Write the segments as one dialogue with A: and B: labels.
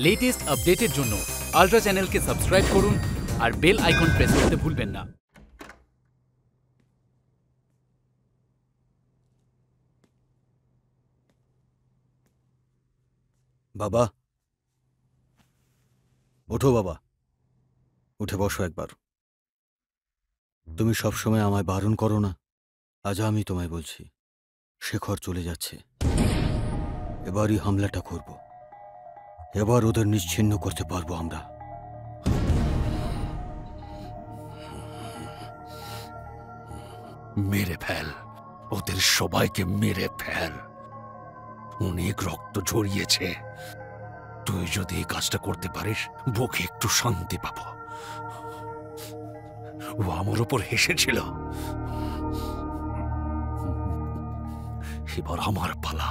A: Latest আপডেটের জন্য ultra চ্যানেলকে সাবস্ক্রাইব করুন আর বেল আইকন প্রেস করতে ভুলবেন না।
B: বাবা, ওঠো বাবা, উঠে বসো একবার। তুমি সবসময় আমায় বারণ করো না, আজ আমি তোমায় বলছি, শেখর চলে যাচ্ছে। এবারই হামলাটা করব, এবার ওদের নিশ্চিহ্ন করতে পারবো আমরা।
C: মেরে ফেল, ওদের সবাইকে মেরে ফেল। অনেক রক্ত ঝরিয়েছে, তুই যদি এই কাজটা করতে পারিস বুকে একটু শান্তি পাবো। ও আমার উপর হেসেছিল, এবার আমার পালা।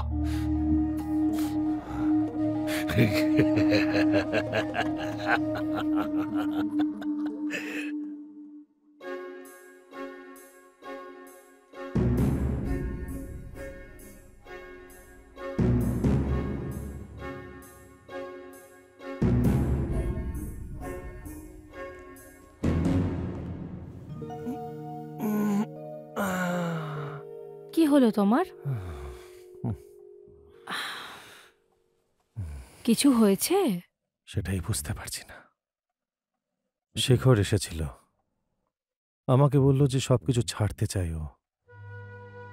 D: কি হলো তোমার? কিছু হয়েছে?
E: সেটাই বুঝতে পারছি না। শেখর এসেছিল, আমাকে বলল যে সবকিছু ছাড়তে চাই ও।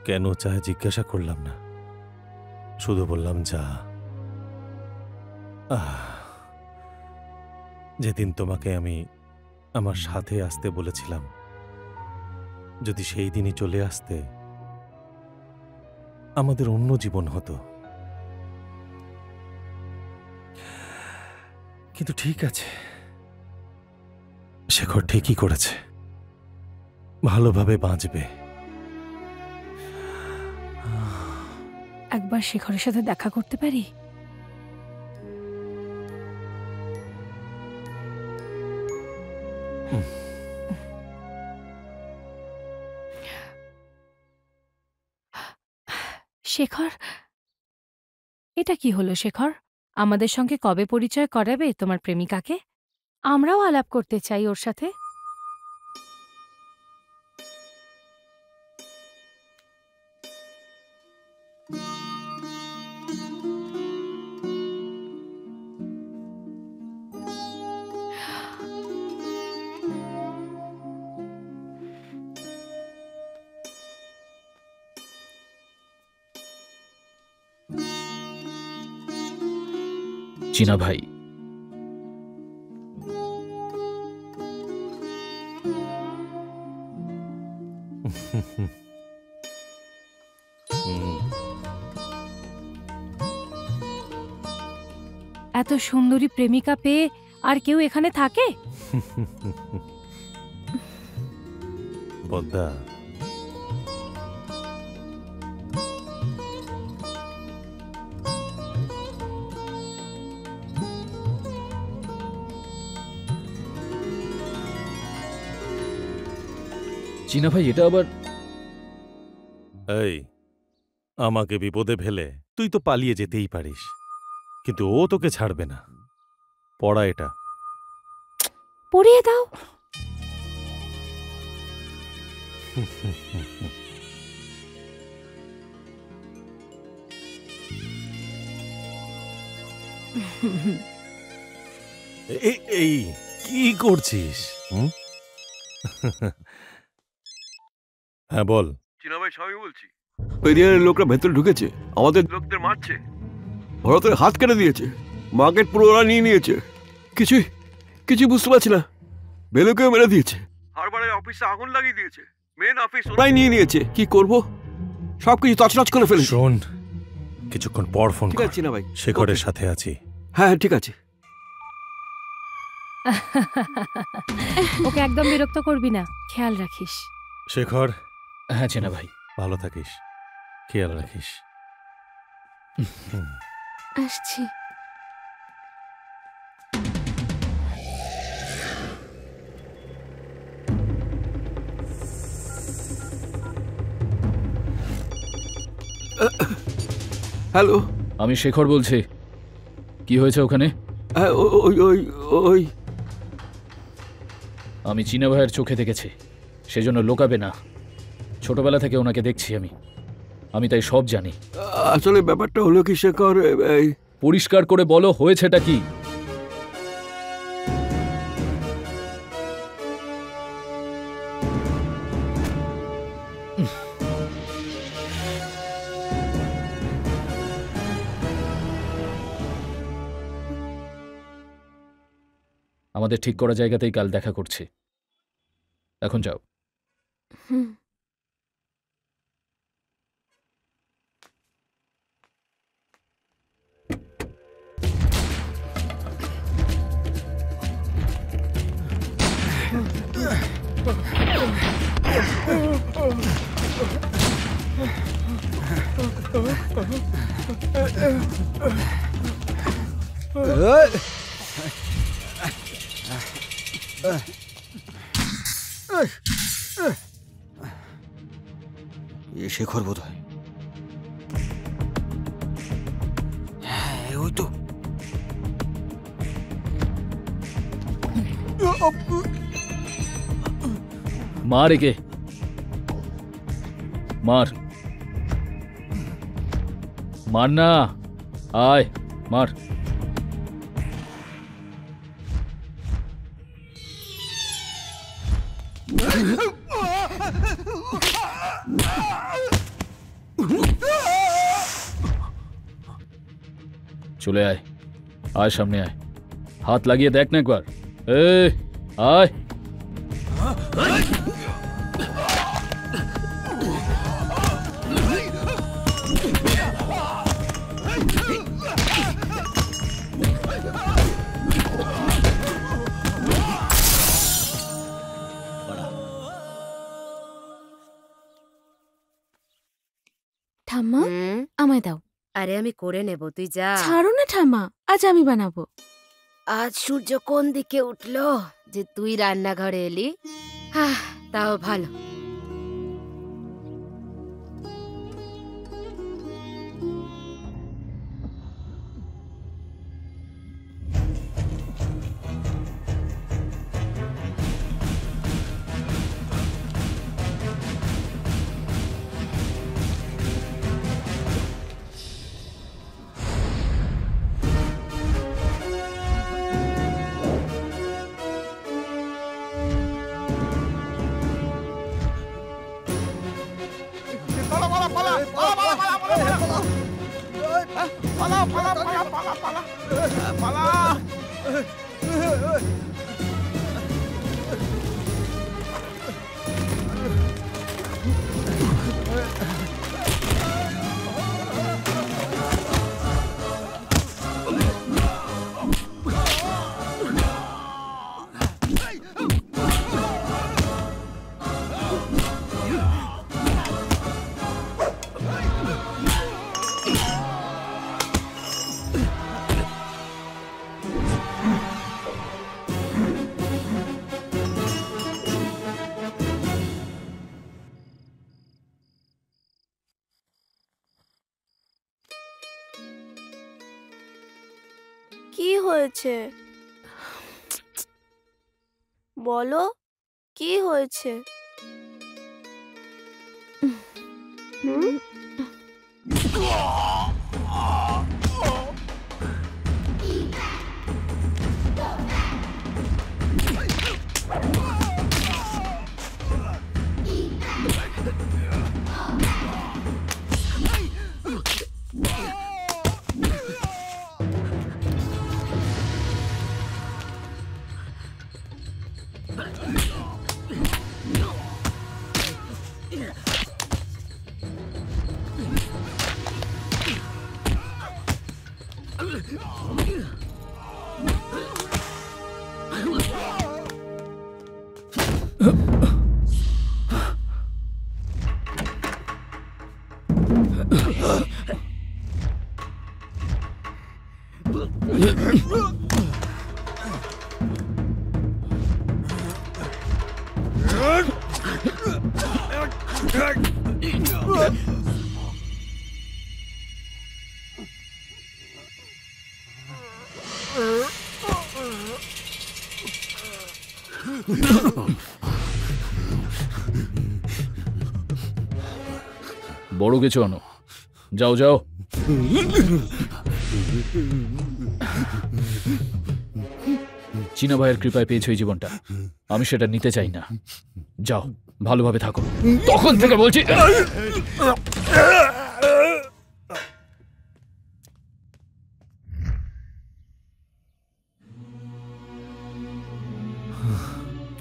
E: কেন চায় জিজ্ঞাসা করলাম না, শুধু বললাম যা। যেদিন তোমাকে আমি আমার সাথে আসতে বলেছিলাম, যদি সেই দিনই চলে আসতে, আমাদের অন্য জীবন হতো। কিন্তু ঠিক আছে, শেখর ঠিকই করেছে, ভালোভাবে বাঁচবে।
D: একবার শেখরের সাথে দেখা করতে পারি? শেখর, এটা কি হলো শেখর? আমাদের সঙ্গে কবে পরিচয় করাবে তোমার প্রেমিকাকে? আমরাও আলাপ করতে চাই ওর সাথে।
A: চীনা ভাই,
D: এত সুন্দরী প্রেমিকা পেয়ে আর কেউ এখানে থাকে?
E: বদ্দা,
A: চীনা ভাই, এটা আবার?
E: এই, আমাকে বিপদে ফেলে তুই তো পালিয়ে যেতেই পারিস, কিন্তু ও তোকে ছাড়বে না। পড়া এটা।
D: পড়িয়ে দাও।
E: এই কি করছিস? হ্যাঁ বল।
F: চীনা ভাই, স্বামী বলছি। এরিয়ার লোকরা ভেতরে ঢুকেছে, আমাদের লোকদের মারছে, ভরতের হাত কেটে দিয়েছে, মার্কেট পুরো ওরা নিয়ে নিয়েছে। কিছুই বুঝতে পারছি না। বেলুকেও মেরে দিয়েছে, হারবারের অফিসে আগুন লাগিয়ে দিয়েছে, মেন অফিস ওরাই নিয়ে নিয়েছে। কি করব? সবকিছু তছনছ করে ফেলেছে।
E: শোন, কিছুক্ষণ পর ফোন
F: ঠিক
E: কর।
F: আছে চীনা ভাই,
E: শেখরের সাথে আছি।
F: হ্যাঁ ঠিক আছে।
D: ওকে একদম বিরক্ত করবি না, খেয়াল রাখিস।
E: শেখর।
A: হ্যাঁ চীনা ভাই।
E: ভালো থাকিস, খেয়াল রাখিস।
D: আসছি।
F: হ্যালো,
A: আমি শেখর বলছি। কি হয়েছে ওখানে?
F: হ্যাঁ, ওই ওই ওই
A: আমি চীনা ভাইয়ের চোখে দেখেছি, সেজন্য লোকাবে না। ছোটবেলা থেকে ওনাকে দেখছি আমি তাই সব জানি।
F: আসলে ব্যাপারটা হলো কি শেখর, এই
A: পরিষ্কার করে বলো, হয়েছেটা কি? আমাদের ঠিক করা জায়গাতেই কাল দেখা করছি। এখন যাও।
B: এ শেখর বোধ হয়। হ্যাঁ, ওই তো।
A: মার একে, মার মার না, আয় মার। চলে আয়, আয় সামনে আয়, হাত লাগিয়ে দেখ না একবার। আয়।
D: ঠাম্মা, আমায় দাও।
G: আরে আমি করে নেব, তুই যা।
D: ছাড়ো না ঠাম্মা, আজ আমি বানাবো।
G: আজ সূর্য কোন দিকে উঠলো যে তুই রান্নাঘরে এলি? তাও ভালো।
H: কি হয়েছে বলো, কি হয়েছে?
A: বড় কিছু আনো, যাও যাও। চীনা ভাইয়ের কৃপায় পেয়েছো এই জীবনটা, আমি সেটা নিতে চাই না। যাও, ভালোভাবে থাকো। তখন থেকে বলছি।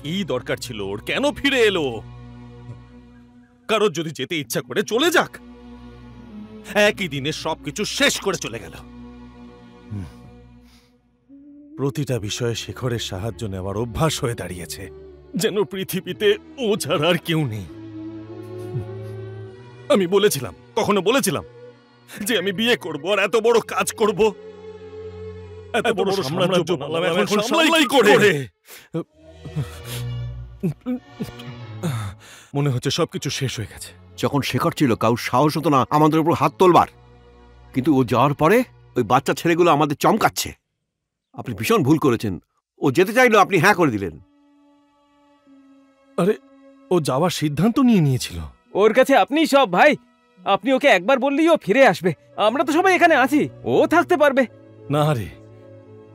E: কি দরকার ছিল ওর? কেন ফিরে এলো? কারোর যদি যেতে ইচ্ছা করে চলে যাক, একই দিনে সবকিছু শেষ করে চলে গেল। প্রতিটা বিষয়ে শেখরের সাহায্য নেওয়ার অভ্যাস হয়ে দাঁড়িয়েছে, যেন পৃথিবীতে ও ছাড়া আর কেউ নেই। আমি বলেছিলাম, কখনো বলেছিলাম যে আমি বিয়ে করব আর এত বড় কাজ করব, এত বড় সাম্রাজ্য বানালাম, এখন সামলাই কি করে? মনে হচ্ছে সবকিছু শেষ হয়ে গেছে।
F: যখন শেখর ছিল কারোর সাহস হতো না আমাদের উপর হাত তোলবার, কিন্তু ও যাওয়ার পরে ওই বাচ্চা ছেলেগুলো আমাদের চমকাচ্ছে। আপনি ভীষণ ভুল করেছেন। ও যেতে চাইলো, আপনি হ্যাঁ করে দিলেন।
E: আরে, ও যাওয়ার সিদ্ধান্ত নিয়ে নিয়েছিল।
I: ওর কাছে আপনিই সব ভাই। আপনি ওকে একবার বললেই ও ফিরে আসবে। আমরা তো সবাই এখানে আছি, ও থাকতে পারবে।
E: না রে,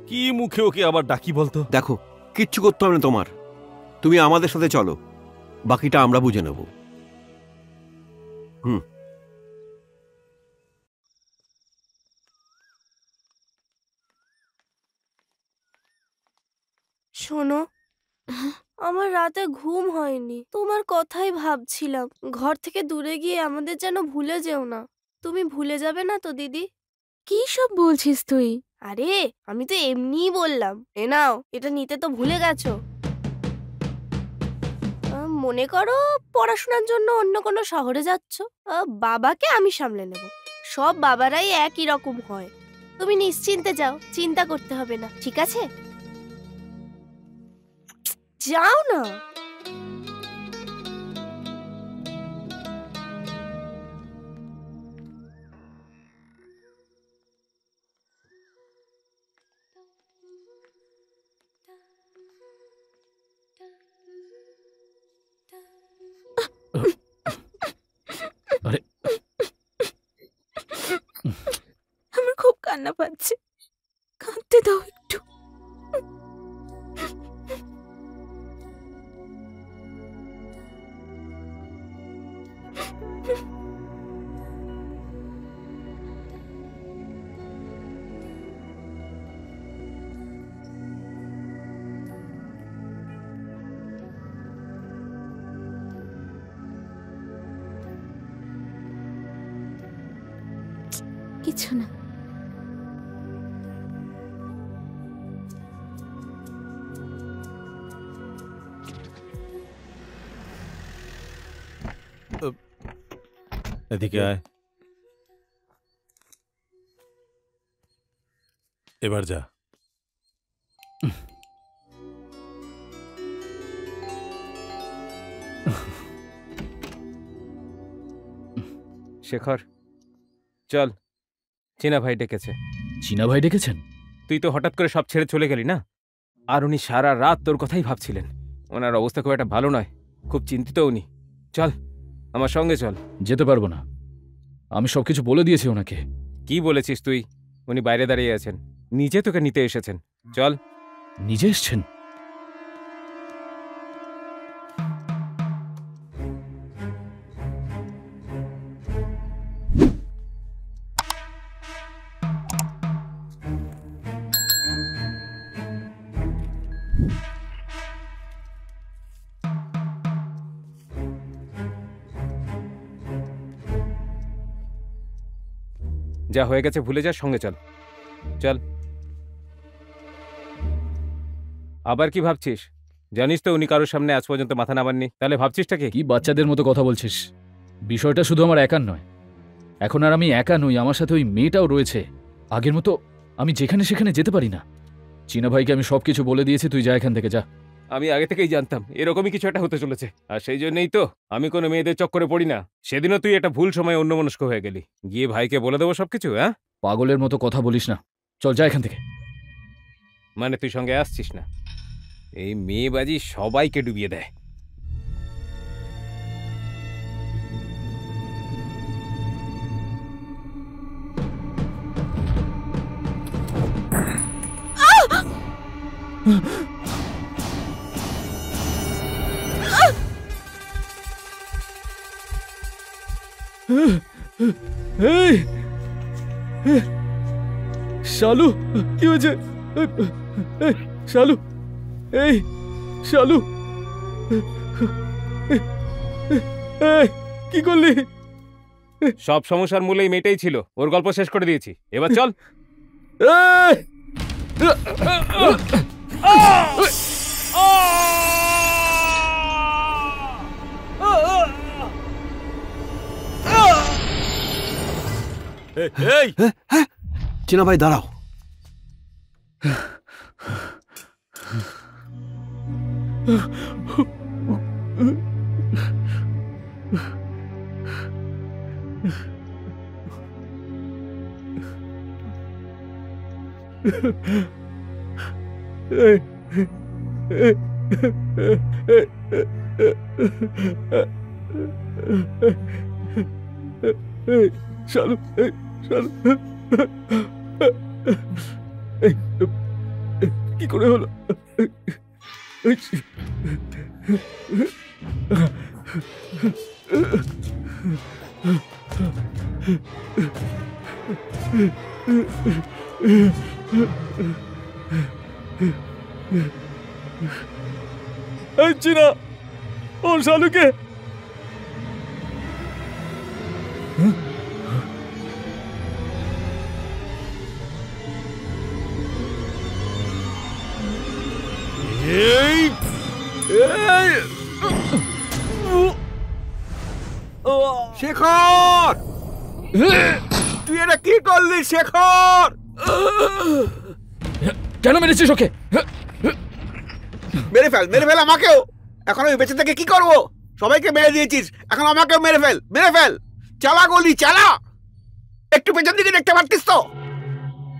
E: কি মুখে ওকে আবার ডাকি বলতো?
F: দেখো, কিচ্ছু করতে হবে না তোমার। তুমি আমাদের সাথে চলো, বাকিটা আমরা বুঝে নেব।
H: শোনো, আমার রাতে ঘুম হয়নি, তোমার কথাই ভাবছিলাম। ঘর থেকে দূরে গিয়ে আমাদের যেন ভুলে যেও না। তুমি ভুলে যাবে না তো দিদি?
G: কি সব বলছিস তুই?
H: আরে আমি তো এমনিই বললাম। এ নাও, এটা নিতে তো ভুলে গেছো। মনে করো পড়াশোনার জন্য অন্য কোনো শহরে যাচ্ছ, বাবাকে আমি সামলে নেব। সব বাবারাই একই রকম হয়। তুমি নিশ্চিন্তে যাও, চিন্তা করতে হবে না, ঠিক আছে? যাও না।
A: আরে,
G: আমার খুব কান্না পাচ্ছে, কাঁদতে দাও একটু। কিছু না।
E: এদিকে আয়, এবার যা।
I: শেখর, চল, চীনা ভাই ডেকেছে।
A: চীনা ভাই ডেকেছেন?
I: তুই তো হঠাৎ করে সব ছেড়ে চলে গেলি না, আর উনি সারা রাত তোর কথাই ভাবছিলেন। ওনার অবস্থা খুব একটা ভালো নয়, খুব চিন্তিত উনি। চল, আমার সঙ্গে চল।
A: যেতে পারবো না, আমি সবকিছু বলে দিয়েছি ওনাকে।
I: কি বলেছিস তুই? উনি বাইরে দাঁড়িয়ে আছেন, নিজে তোকে নিতে এসেছেন। চল।
A: নিজে এসছেন?
I: যা হয়ে গেছে ভুলে যা, সঙ্গে চল। চল। আবার কি ভাবছিস? জানিস তো উনি কারোর সামনে আজ পর্যন্ত মাথা নামাননি, তাহলে ভাবছিসটা
A: কি বাচ্চাদের মতো কথা বলছিস? বিষয়টা শুধু আমার একার নয়, এখন আর আমি একা নই, আমার সাথে ওই মেয়েটাও রয়েছে। আগের মতো আমি যেখানে সেখানে যেতে পারি না। চীনা ভাইকে আমি সবকিছু বলে দিয়েছি, তুই যা এখান থেকে, যা।
I: আমি আগে থেকেই জানতাম এরকমই কিছু একটা হতে চলেছে, আর সেই জন্যই তো আমি কোনো মেয়েদের চক্করে পড়ি না। সেদিনও তুই একটা ভুল সময় অন্যমনস্ক হয়ে গেলি। গিয়ে ভাইকে বলে দেবো সবকিছু? হ্যাঁ,
A: পাগলের মতো কথা বলিস না, চল যা এখান থেকে।
I: মানে তুই সঙ্গে আসছিস না? এই মেয়েবাজি সবাইকে ডুবিয়ে দেয়।
A: এই শালু, কি হয়েছে? এই, শালু, এই শালু, এই, কি করলি?
I: সব সমস্যার মূলে এই মেয়েটাই ছিল। ওর গল্প শেষ করে দিয়েছি, এবার চল।
A: এই!
F: এই চিনা ভাই দাঁড়াও।
A: শালু, শালু, কি করে হলো? চিনা, ও শালুকে
F: শেখর, তুই এটা কি করলি শেখর?
A: কেন মেরেছিস ওকে?
F: মেরে ফেল, মেরে ফেল আমাকেও। এখন আমি বেঁচে থেকে কি করবো? সবাইকে মেরে দিয়েছিস, এখন আমাকেও মেরে ফেল, মেরে ফেল। চালা গলি চালা, একটু পেছন দিকে দেখতে পারতিস তো?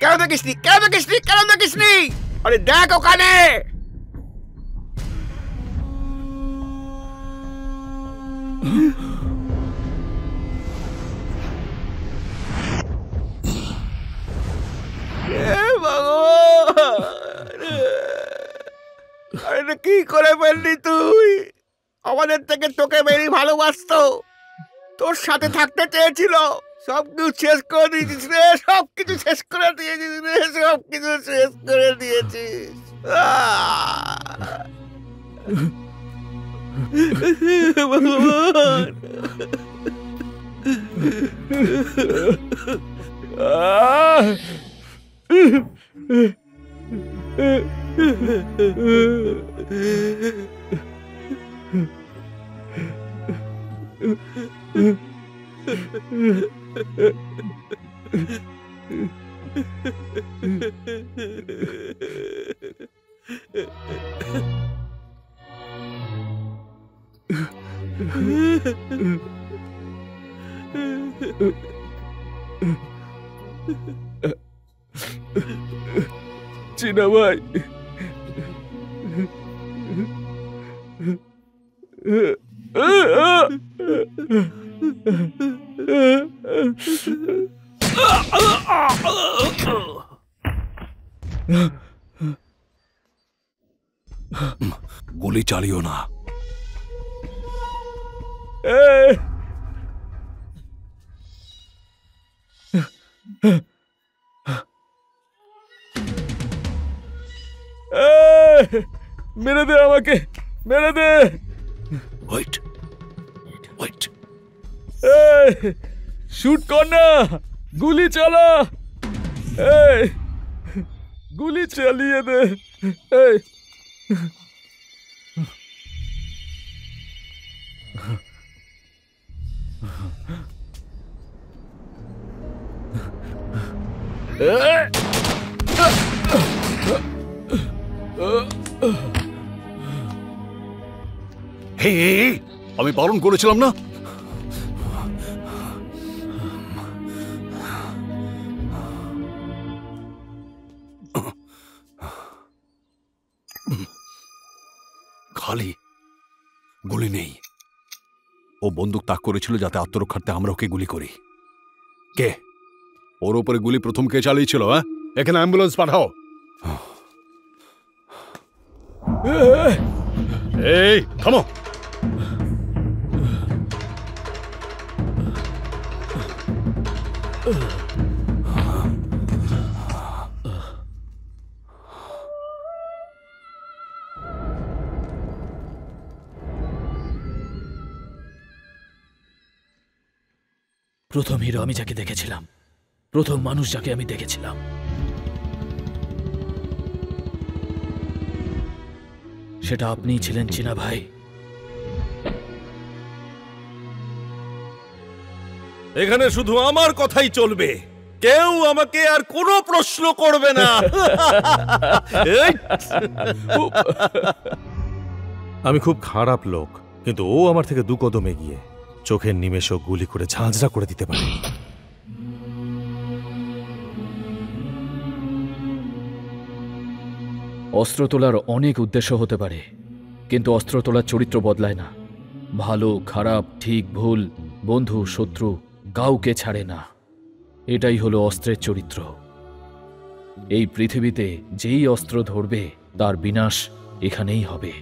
F: কেন দেখিসনি, কেন দেখিসনি, কেন দেখিসনি? আরে দেখ ওখানে। আরে কি করে ফেললি তুই? আমাদের থেকে তোকে বেরি ভালোবাসতো, তোর সাথে থাকতে চেয়েছিল। সবকিছু শেষ করে দিয়েছিস রে, সবকিছু শেষ করে দিয়েছিস রে, সবকিছু শেষ করে দিয়েছিস। ভগবান,
A: চিনা ভাই,
C: গুলি চালিও না।
A: মেরে দে আমাকে, মেরে দে।
C: ওয়েট ওয়েট,
A: শুট কর না, গুলি চালা, গুলি চালিয়ে দে।
C: হে, আমি বারণ করেছিলাম না? খালি, গুলি নেই। ও বন্দুক তাক করেছিল যাতে আত্মরক্ষার্থে আমরা ওকে গুলি করি। কে ওর উপরে গুলি প্রথম কে চালিয়েছিল? হ্যাঁ, এখানে অ্যাম্বুলেন্স পাঠাও। এই থামো।
A: প্রথম হিরো আমি যাকে দেখেছিলাম, প্রথম মানুষ যাকে আমি দেখেছিলাম, সেটা আপনিই ছিলেন চীনা ভাই।
E: এখানে শুধু আমার কথাই চলবে, কেউ আমাকে আর কোনো প্রশ্ন করবে না। এই! আমি খুব খারাপ লোক, কিন্তু ও আমার থেকে 2 কদম এগিয়ে। চোখের নিমেষও গুলি করে ঝাঁঝরা করে দিতে পারে।
A: অস্ত্র তোলার অনেক উদ্দেশ্য হতে পারে, কিন্তু অস্ত্র তোলার চরিত্র বদলায় না। ভালো খারাপ, ঠিক ভুল, বন্ধু শত্রু কাউকে ছাড়ে না। এটাই হলো অস্ত্রের চরিত্র। এই পৃথিবীতে যেই অস্ত্র ধরবে তার বিনাশ এখানেই হবে।